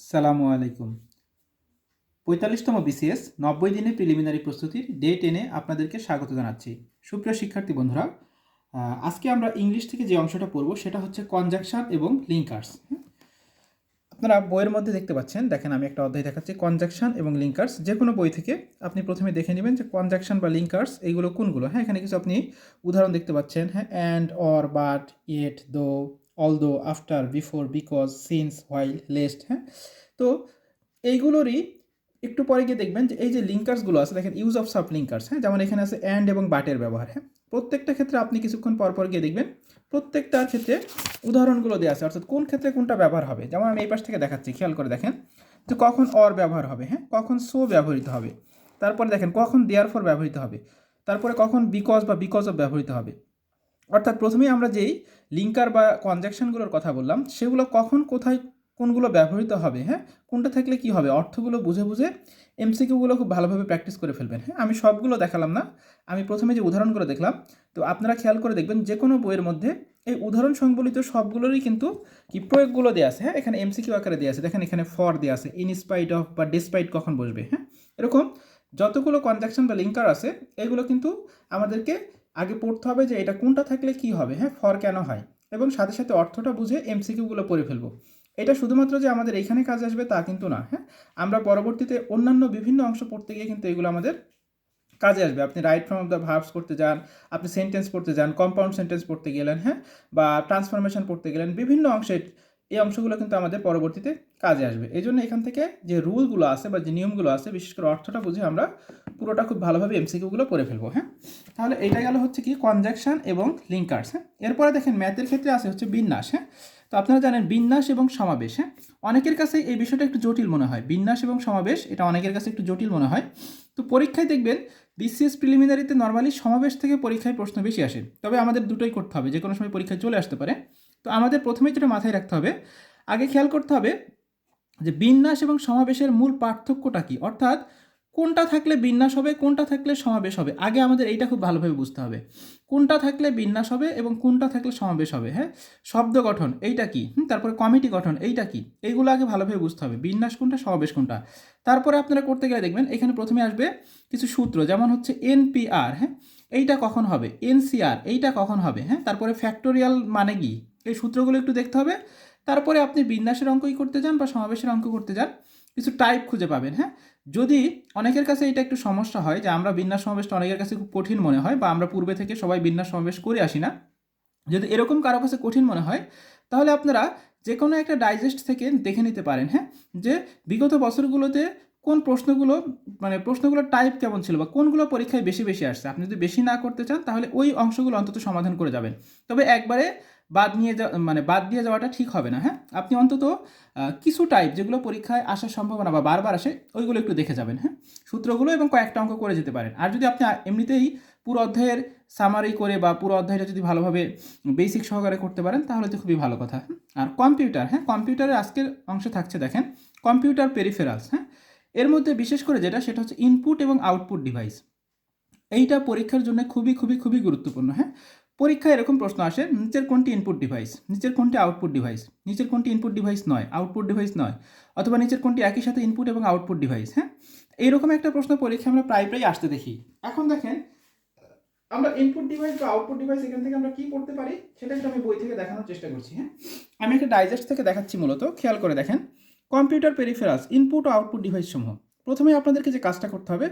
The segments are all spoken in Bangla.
সালামু আলাইকুম। ৪৫তম বিসিএস ৯০ দিনের প্রিলিমিনারি প্রস্তুতির ডে 10-এ আপনাদেরকে স্বাগত জানাচ্ছি। সুপ্রিয় শিক্ষার্থী বন্ধুরা, আজকে আমরা ইংলিশ থেকে যে অংশটা পড়ব সেটা হচ্ছে কনজাংশন এবং লিঙ্কার্স। আপনারা বইয়ের মধ্যে দেখতে পাচ্ছেন, দেখেন আমি একটা অধ্যায় দেখাচ্ছি, কনজাংশন এবং লিঙ্কার্স। যে কোনো বই থেকে আপনি প্রথমে দেখে নেবেন যে কনজাংশন বা লিঙ্কার্স এইগুলো কোনগুলো। এখানে কিছু আপনি উদাহরণ দেখতে পাচ্ছেন, and, or, but, yet, though, although, after, before, because, since, while, lest. তো এইগুলোরই একটু পরে গিয়ে দেখবেন যে এই যে লিঙ্কার্সগুলো আছে, দেখেন ইউজ অফ সাব লিঙ্কার্স, যেমন এখানে আছে অ্যান্ড এবং বাটের ব্যবহার। প্রত্যেকটা ক্ষেত্রে আপনি কিছুক্ষণ পর গিয়ে দেখবেন প্রত্যেকটার ক্ষেত্রে উদাহরণগুলো দেওয়া আছে, অর্থাৎ কোন ক্ষেত্রে কোনটা ব্যবহার হবে। যেমন আমি এই পাশ থেকে দেখাচ্ছি, খেয়াল করে দেখেন যে কখন অর ব্যবহার হবে, কখন সো ব্যবহৃত হবে, তারপরে দেখেন কখন দেয়ার ফর ব্যবহৃত হবে, তারপরে কখন বিকজ বা বিকজ অফ ব্যবহৃত হবে। অর্থাৎ প্রথমেই আমরা যেই লিঙ্কার বা কনজাংশনগুলোর কথা বললাম সেগুলো কখন কোথায় কোনগুলো ব্যবহৃত হবে, কোনটা থাকলে কি হবে, অর্থগুলো বুঝে বুঝে এমসিকিউগুলো খুব ভালোভাবে প্র্যাকটিস করে ফেলবেন। আমি সবগুলো দেখালাম না, আমি প্রথমে যে উদাহরণগুলো দেখলাম, তো আপনারা খেয়াল করে দেখবেন যে কোনো বইয়ের মধ্যে এই উদাহরণ সংবলিত সবগুলোরই কিন্তু কি প্রয়োগগুলো দেওয়া আছে। এখানে এমসিকিউ আকারে দেওয়া আছে, দেখেন এখানে ফর দেওয়া আছে, ইনস্পাইট অফ বা ডিসপাইট কখন বসবে। এরকম যতগুলো কনজাংশন বা লিঙ্কার আছে এগুলো কিন্তু আমাদেরকে আগে পড়তে হবে যে এটা কোনটা থাকলে কি হবে, ফর কেন হয়, এবং সাথে সাথে অর্থটা বুঝে এমসিকিউগুলো পড়ে ফেলবো। এটা শুধুমাত্র যে আমাদের এখানে কাজে আসবে তা কিন্তু না, আমরা পরবর্তীতে অন্যান্য বিভিন্ন অংশ পড়তে গিয়ে কিন্তু এগুলো আমাদের কাজে আসবে। আপনি right form of the verbs করতে যান, আপনি সেন্টেন্স পড়তে যান, কম্পাউন্ড সেন্টেন্স পড়তে গেলেন, বা ট্রান্সফরমেশন পড়তে গেলেন, বিভিন্ন অংশে এই অংশগুলো কিন্তু আমাদের পরবর্তীতে কাজে আসবে। এই জন্য এখান থেকে যে রুলগুলো আছে বা যে নিয়মগুলো আছে, বিশেষ করে অর্থটা বুঝে আমরা পুরোটা খুব ভালোভাবে এমসিকিউগুলো পড়ে ফেলবো। তাহলে এইটা গেল হচ্ছে কি কনজাংশন এবং লিঙ্কার্স। এরপরে দেখেন ম্যাথের ক্ষেত্রে আছে হচ্ছে বিন্যাস। তো আপনারা জানেন বিন্যাস এবং সমাবেশ। অনেকের কাছে এই বিষয়টা একটু জটিল মনে হয়, বিন্যাস এবং সমাবেশ এটা অনেকের কাছে একটু জটিল মনে হয়। তো পরীক্ষায় দেখবেন বিসিএস প্রিলিমিনারিতে নর্মালি সমাবেশ থেকে পরীক্ষায় প্রশ্ন বেশি আসে, তবে আমাদের দুটোই করতে হবে, যে কোনো সময় পরীক্ষায় চলে আসতে পারে। তো আমাদের প্রথমেই যেটা মাথায় রাখতে হবে, আগে খেয়াল করতে হবে যে বিন্যাস এবং সমাবেশের মূল পার্থক্যটা কি, অর্থাৎ কোনটা থাকলে বিন্যাস হবে, কোনটা থাকলে সমাবেশ হবে। আগে আমাদের এইটা খুব ভালোভাবে বুঝতে হবে, কোনটা থাকলে বিন্যাস হবে এবং কোনটা থাকলে সমাবেশ হবে। শব্দ গঠন এইটা কি, তারপরে কমিটি গঠন এইটা কি, এইগুলো আগে ভালোভাবে বুঝতে হবে, বিন্যাস কোনটা সমাবেশ কোনটা। তারপরে আপনারা করতে গেলে দেখবেন এখানে প্রথমে আসবে কিছু সূত্র, যেমন হচ্ছে এনপিআর, এইটা কখন হবে, এনসিআর এইটা কখন হবে, তারপরে ফ্যাক্টোরিয়াল মানে কি, এই সূত্রগুলো একটু দেখতে হবে। তারপরে আপনি বিন্যাসের অঙ্কই করতে যান বা সমাবেশের অঙ্ক করতে যান, কিছু টাইপ খুঁজে পাবেন। যদি অনেকের কাছে এটা একটু সমস্যা হয় যে আমরা বিন্যাস সমাবেশটা অনেকের কাছে খুব কঠিন মনে হয়, বা আমরা পূর্বে থেকে সবাই বিন্যাস সমাবেশ করে আসি না, যদি এরকম কারো কাছে কঠিন মনে হয় তাহলে আপনারা যে কোনো একটা ডাইজেস্ট থেকে দেখে নিতে পারেন, যে বিগত বছরগুলোতে কোন প্রশ্নগুলো, মানে প্রশ্নগুলোর টাইপ কেমন ছিল বা কোনগুলো পরীক্ষায় বেশি বেশি আসছে। আপনি যদি বেশি না করতে চান তাহলে ওই অংশগুলো অন্তত সমাধান করে যাবেন, তবে একবারে বাদ দিয়ে যাওয়াটা ঠিক হবে না। আপনি অন্তত কিছু টাইপ যেগুলো পরীক্ষায় আসার সম্ভাবনা বা বারবার আসে ওইগুলো একটু দেখে যাবেন, সূত্রগুলো, এবং কয়েকটা অঙ্ক করে যেতে পারেন। আর যদি আপনি এমনিতেই পুরো অধ্যায়ের সামারি করে বা পুরো অধ্যায়টা যদি ভালোভাবে বেসিক সহকারে করতে পারেন তাহলে তো খুবই ভালো কথা। আর কম্পিউটার, কম্পিউটারের আজকের অংশে থাকছে দেখেন কম্পিউটার পেরিফেরালস। এর মধ্যে বিশেষ করে যেটা সেটা হচ্ছে ইনপুট এবং আউটপুট ডিভাইস। এইটা পরীক্ষার জন্য খুবই খুবই খুবই গুরুত্বপূর্ণ। পরীক্ষায় এরকম প্রশ্ন আসে, নিচের কোনটি ইনপুট ডিভাইস, নিচের কোনটি আউটপুট ডিভাইস, নিচের কোনটি ইনপুট ডিভাইস নয়, আউটপুট ডিভাইস নয়, অথবা নিচের কোনটি একই সাথে ইনপুট এবং আউটপুট ডিভাইস। এইরকম একটা প্রশ্ন পরীক্ষায় আমরা প্রায় আসতে দেখি। এখন দেখেন আমরা ইনপুট ডিভাইস বা আউটপুট ডিভাইস এখান থেকে আমরা কি করতে পারি সেটা একটু আমি বই থেকে দেখানোর চেষ্টা করছি। আমি একটা ডাইজেস্ট থেকে দেখাচ্ছি, মূলত খেয়াল করে দেখেন কম্পিউটার পেরিফেরালস ইনপুট ও আউটপুট ডিভাইস সমূহ। প্রথমে আপনাদেরকে যে কাজটা করতে হবে,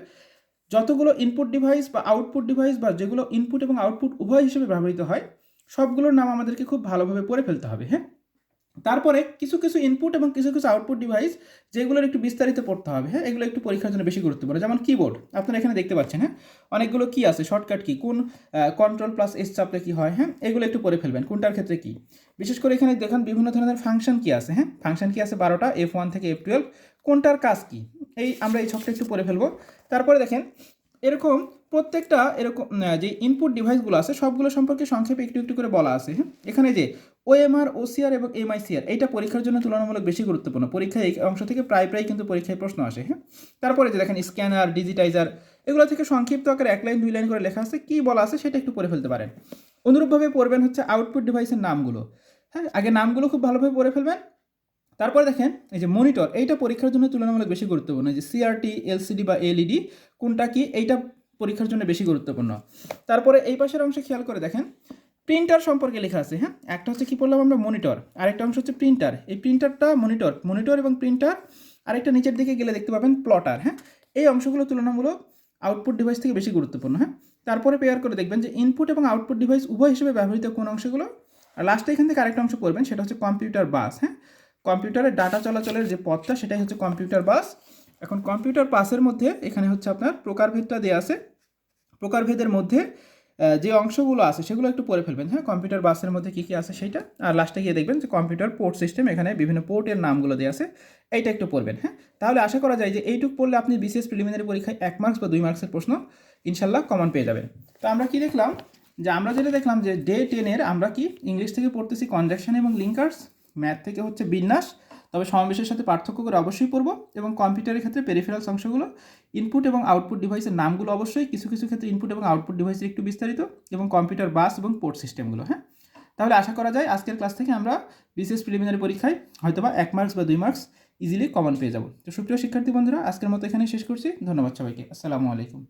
যতগুলো ইনপুট ডিভাইস বা আউটপুট ডিভাইস বা যেগুলো ইনপুট এবং আউটপুট উভয় হিসেবে ব্যবহৃত হয় সবগুলোর নাম আমাদেরকে খুব ভালোভাবে পড়ে ফেলতে হবে। তারপরে কিছু কিছু ইনপুট এবং কিছু কিছু আউটপুট ডিভাইস যেগুলোর একটু বিস্তারিত পড়তে হবে। এগুলো একটু পরীক্ষার জন্য বেশি গুরুত্বপূর্ণ, যেমন কিবোর্ড আপনারা এখানে দেখতে পাচ্ছেন। অনেকগুলো কি আছে, শর্টকাট কি, কোন কন্ট্রোল প্লাস এস চাপলে কি হয়, এগুলো একটু পড়ে ফেলবেন কোনটার ক্ষেত্রে কি। বিশেষ করে এখানে দেখুন বিভিন্ন ধরনের ফাংশন কি আছে, ফাংশন কি আছে 12টা, F1 থেকে F12, কোনটার কাজ কি, আমরা এই ছকটা একটু পড়ে ফেলবো। তারপরে দেখেন এরকম প্রত্যেকটা এরকম যে ইনপুট ডিভাইসগুলো আছে সবগুলো সম্পর্কে সংক্ষেপে একটু একটু করে বলা আছে। এখানে যে ওএমআর, ওসিআর এবং এমআইসিআর এইটা পরীক্ষার জন্য তুলনামূলক বেশি গুরুত্বপূর্ণ, পরীক্ষায় এই অংশ থেকে প্রায় কিন্তু পরীক্ষায় প্রশ্ন আসে। তারপরে যে দেখেন স্ক্যানার, ডিজিটাইজার, এগুলো থেকে সংক্ষিপ্ত আকারে 1 লাইন 2 লাইন করে লেখা আছে, কি বলা আছে সেটা একটু পড়ে ফেলতে পারেন। অনুরূপভাবে পড়বেন হচ্ছে আউটপুট ডিভাইসের নামগুলো। আগে নামগুলো খুব ভালোভাবে পড়ে ফেলবেন, তারপরে দেখেন এই যে মনিটর, এইটা পরীক্ষার জন্য তুলনামূলক বেশি গুরুত্বপূর্ণ। এই যে সিআরটি, এলসিডি বা এলইডি কোনটা কি, এইটা পরীক্ষার জন্য বেশি গুরুত্বপূর্ণ। তারপরে এই পাশের অংশে খেয়াল করে দেখেন প্রিন্টার সম্পর্কে লেখা আছে। হ্যাঁ, একটা হচ্ছে কি বললাম আমরা মনিটর, আরেকটা অংশ হচ্ছে প্রিন্টার। এই প্রিন্টারটা মনিটর এবং প্রিন্টার, আরেকটা নিচের দিকে গেলে দেখতে পাবেন প্লটার। হ্যাঁ, এই অংশগুলো তুলনামূলক আউটপুট ডিভাইস থেকে বেশি গুরুত্বপূর্ণ। হ্যাঁ, তারপরে পেয়ার করে দেখবেন যে ইনপুট এবং আউটপুট ডিভাইস উভয় হিসেবে ব্যবহৃত কোন অংশগুলো। আর লাস্টে এখান থেকে আরেকটা অংশ করবেন, সেটা হচ্ছে কম্পিউটার বাস। হ্যাঁ, কম্পিউটারের ডাটা চলাচলের যে পথটা সেটাই হচ্ছে কম্পিউটার বাস। এখন কম্পিউটার বাসের মধ্যে এখানে হচ্ছে আপনার প্রকারভেদটা দেওয়া আছে। প্রকারভেদের মধ্যে যে অংশগুলো আছে সেগুলো একটু পড়ে ফেলবেন। হ্যাঁ, কম্পিউটার বাসের মধ্যে কী কী আছে সেইটা, আর লাস্টে গিয়ে দেখবেন যে কম্পিউটার পোর্ট সিস্টেম, এখানে বিভিন্ন পোর্টের নামগুলো দেওয়া আছে, এইটা একটু পড়বেন। হ্যাঁ, তাহলে আশা করা যায় যে এইটুকু পড়লে আপনি বিসিএস প্রিলিমিনারি পরীক্ষায় 1 মার্কস বা 2 মার্কসের প্রশ্ন ইনশাল্লাহ কমন পেয়ে যাবেন। তো আমরা কি দেখলাম, যে আমরা যেটা দেখলাম যে ডে 10-এর আমরা কি ইংলিশ থেকে পড়তেছি কনজাকশন এবং লিঙ্কার্স, ম্যাথ থেকে হচ্ছে বিন্যাস, তবে সমাবেশের সাথে পার্থক্য করে অবশ্যই পড়ব, এবং কম্পিউটারের ক্ষেত্রে পেরিফেরালস অংশগুলো, ইনপুট এবং আউটপুট ডিভাইসের নামগুলো অবশ্যই, কিছু কিছু ক্ষেত্রে ইনপুট এবং আউটপুট ডিভাইসের একটু বিস্তারিত, এবং কম্পিউটার বাস এবং পোর্ট সিস্টেমগুলো। হ্যাঁ, তাহলে আশা করা যায় আজকের ক্লাস থেকে আমরা বিসিএস প্রিলিমিনারি পরীক্ষায় হয়তোবা 1 মার্কস বা 2 মার্কস ইজিলি কমন পেয়ে যাব। তো সুপ্রিয় শিক্ষার্থী বন্ধুরা, আজকের মতো এখানে শেষ করছি। ধন্যবাদ সবাইকে। আসসালামু আলাইকুম।